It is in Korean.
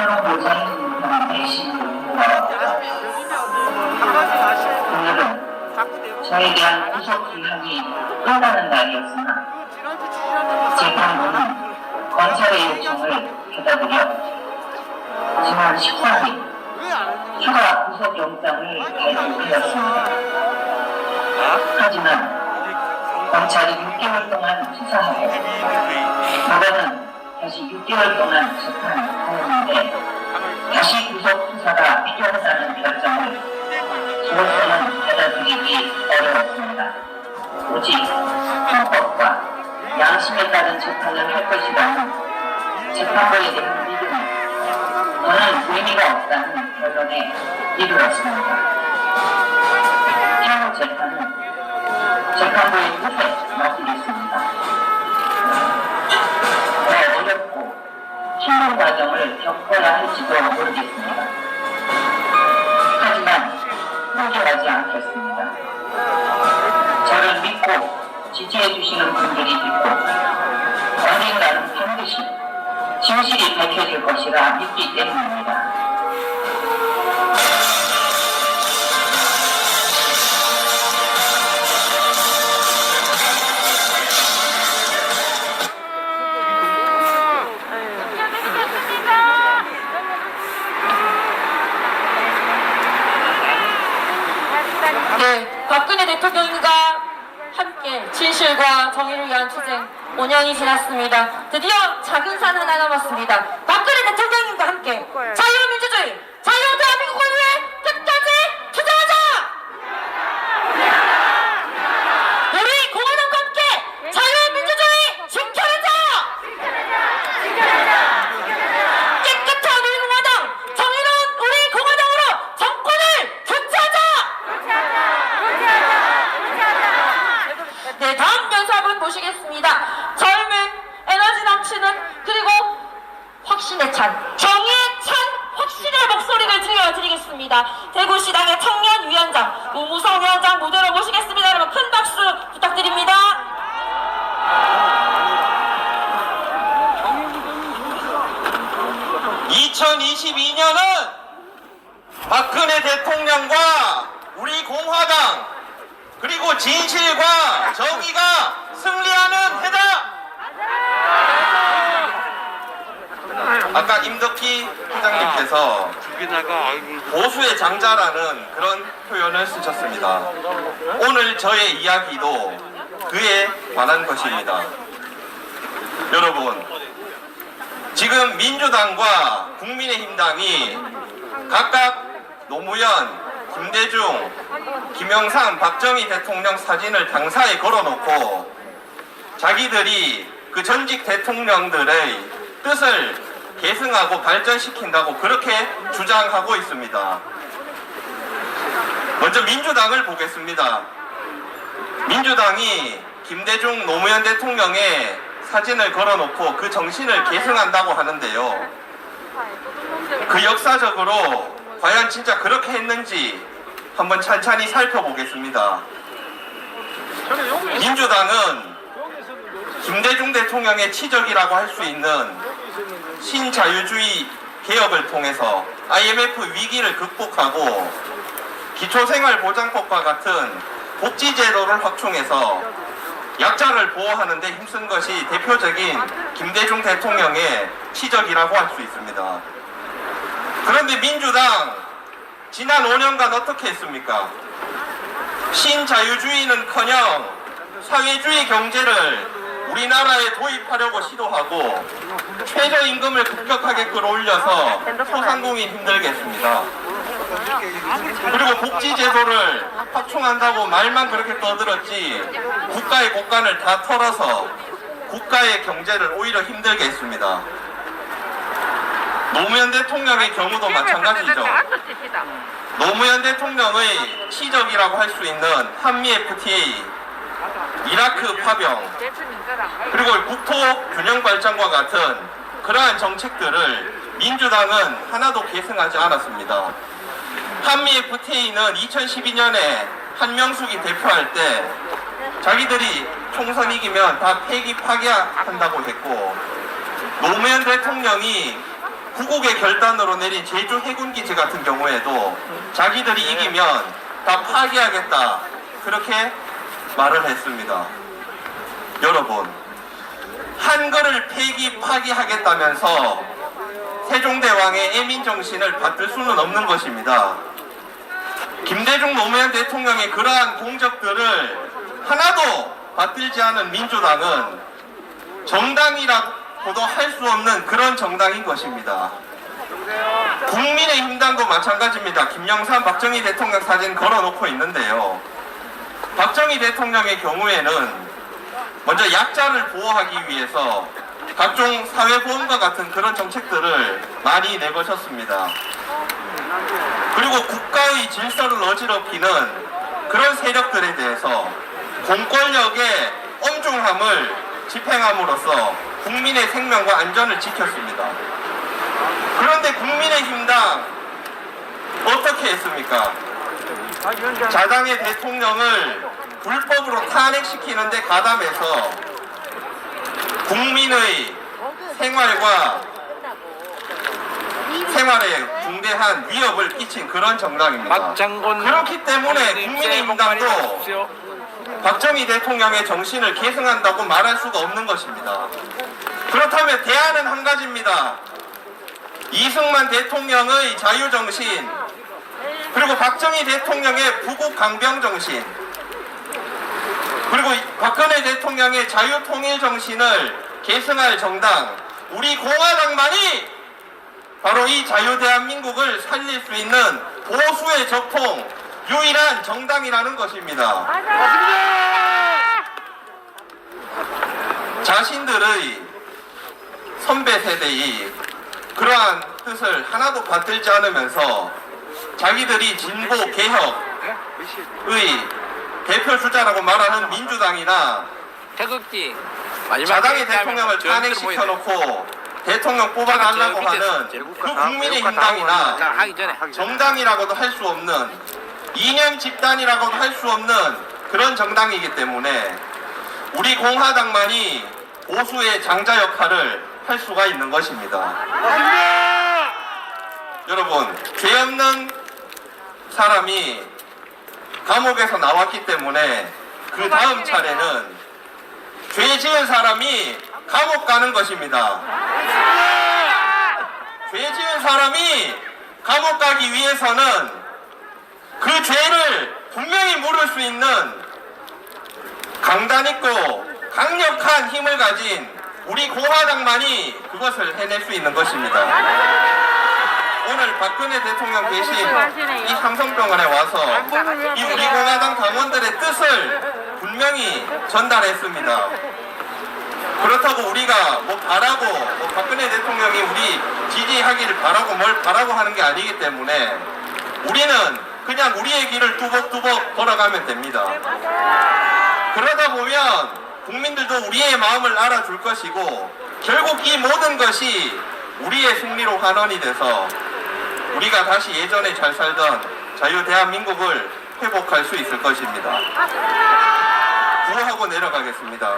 신변 보장의 내신 요구가 오늘은 저에 대한 구속 기한이 끝나는 날이었으나 재판부는 검찰의 요청을 받아들여 지난 14일 추가 구속영장을 발부하였습니다. 하지만 검찰이 6개월 동안 수사하고 법원은 다시 6개월 동안 재판하였는데 다시 구속 수사가 필요하다는 결정을 저로서는 받아들이기 어려웠습니다. 오직 헌법과 양심에 따른 재판을 할 것이라는 재판부에 대한 믿음은 저는 의미가 없다는 결론에 이르렀습니다. 향후 재판은 재판부의 뜻에 맡기겠습니다. 더 어렵고 힘든 과정을 겪어야 할지도 모르겠습니다. 하지만 포기하지 않겠습니다. 저를 믿고 지지해 주시는 분들이 있고 언젠가는 반드시 진실이 밝혀질 것이라 믿기 때문입니다. 네, 박근혜 대통령과 함께 진실과 정의를 위한 투쟁 5년이 지났습니다. 드디어 작은 산 하나 남았습니다. 박근혜 대통령님과 함께 자유민주주의, 자유로운 대한민국을 위해 끝까지 투쟁하자! 우리 공화당과 함께 자유민주주의 지켜내자! 깨끗한 우리 공화당, 정의로운 우리 공화당으로 정권을 교체하자! 네, 다음 변사분 모시겠습니다. 젊은 에너지 넘치는 그리고 확신에 찬 정의에 찬 확신의 목소리를 들려드리겠습니다. 대구시당의 청년위원장 우무성 위원장 무대로 모시겠습니다. 여러분 큰 박수 부탁드립니다. (2022년은) 박근혜 대통령과 우리 공화당 그리고 진실과 정의가 승리하는 해다. 아까 임덕희 회장님께서 보수의 장자라는 그런 표현을 쓰셨습니다. 오늘 저의 이야기도 그에 관한 것입니다. 여러분, 지금 민주당과 국민의힘당이 각각 노무현, 김대중, 김영삼, 박정희 대통령 사진을 당사에 걸어놓고 자기들이 그 전직 대통령들의 뜻을 계승하고 발전시킨다고 그렇게 주장하고 있습니다. 먼저 민주당을 보겠습니다. 민주당이 김대중, 노무현 대통령의 사진을 걸어놓고 그 정신을 계승한다고 하는데요. 그 역사적으로 과연 진짜 그렇게 했는지 한번 찬찬히 살펴보겠습니다. 민주당은 김대중 대통령의 치적이라고 할 수 있는 신자유주의 개혁을 통해서 IMF 위기를 극복하고 기초생활보장법과 같은 복지제도를 확충해서 약자를 보호하는 데 힘쓴 것이 대표적인 김대중 대통령의 치적이라고 할 수 있습니다. 그런데 민주당 지난 5년간 어떻게 했습니까? 신자유주의는커녕 사회주의 경제를 우리나라에 도입하려고 시도하고 최저임금을 급격하게 끌어올려서 소상공인 힘들게 했습니다. 그리고 복지제도를 확충한다고 말만 그렇게 떠들었지 국가의 곳간을 다 털어서 국가의 경제를 오히려 힘들게 했습니다. 노무현 대통령의 경우도 마찬가지죠. 노무현 대통령의 치적이라고 할 수 있는 한미 FTA, 이라크 파병, 그리고 국토균형발전과 같은 그러한 정책들을 민주당은 하나도 계승하지 않았습니다. 한미 FTA는 2012년에 한명숙이 대표할 때 자기들이 총선 이기면 다 폐기 파기한다고 했고, 노무현 대통령이 구국의 결단으로 내린 제주 해군기지 같은 경우에도 자기들이 이기면 다 파기하겠다 그렇게 말을 했습니다. 여러분, 한글을 파기하겠다면서 세종대왕의 애민정신을 받들 수는 없는 것입니다. 김대중 노무현 대통령의 그러한 공적들을 하나도 받들지 않은 민주당은 정당이라고도 할 수 없는 그런 정당인 것입니다. 국민의힘당도 마찬가지입니다. 김영삼 박정희 대통령 사진 걸어놓고 있는데요. 박정희 대통령의 경우에는 먼저 약자를 보호하기 위해서 각종 사회보험과 같은 그런 정책들을 많이 내거셨습니다. 그리고 국가의 질서를 어지럽히는 그런 세력들에 대해서 공권력의 엄중함을 집행함으로써 국민의 생명과 안전을 지켰습니다. 그런데 국민의힘당 어떻게 했습니까? 자당의 대통령을 불법으로 탄핵시키는데 가담해서 국민의 생활에 중대한 위협을 끼친 그런 정당입니다. 그렇기 때문에 국민의힘당도 박정희 대통령의 정신을 계승한다고 말할 수가 없는 것입니다. 그렇다면 대안은 한 가지입니다. 이승만 대통령의 자유정신, 그리고 박정희 대통령의 부국강병정신, 그리고 박근혜 대통령의 자유통일정신을 계승할 정당, 우리 공화당만이 바로 이 자유대한민국을 살릴 수 있는 보수의 적통, 유일한 정당이라는 것입니다. 자신들의 선배 세대의 그러한 뜻을 하나도 받들지 않으면서 자기들이 진보 개혁의 대표 주자라고 말하는 민주당이나 태극기 자당의 대통령을 탄핵시켜놓고 대통령 뽑아달라고 하는 그 국민의힘당이나 정당이라고도 할 수 없는, 이념 집단이라고도 할 수 없는 그런 정당이기 때문에 우리 공화당만이 보수의 장자 역할을 할 수가 있는 것입니다. 여러분, 죄 없는 사람이 감옥에서 나왔기 때문에 그 다음 차례는 죄 지은 사람이 감옥 가는 것입니다. 죄 지은 사람이 감옥 가기 위해서는 그 죄를 분명히 물을 수 있는 강단 있고 강력한 힘을 가진 우리 공화당만이 그것을 해낼 수 있는 것입니다. 오늘 박근혜 대통령 계신 이 삼성병원에 와서 이 우리 공화당 당원들의 뜻을 분명히 전달했습니다. 그렇다고 우리가 뭐 바라고, 박근혜 대통령이 우리 지지하기를 바라고 뭘 바라고 하는 게 아니기 때문에 우리는 그냥 우리의 길을 뚜벅뚜벅 걸어가면 됩니다. 그러다 보면 국민들도 우리의 마음을 알아줄 것이고 결국 이 모든 것이 우리의 승리로 환원이 돼서 우리가 다시 예전에 잘 살던 자유대한민국을 회복할 수 있을 것입니다. 구호하고 내려가겠습니다.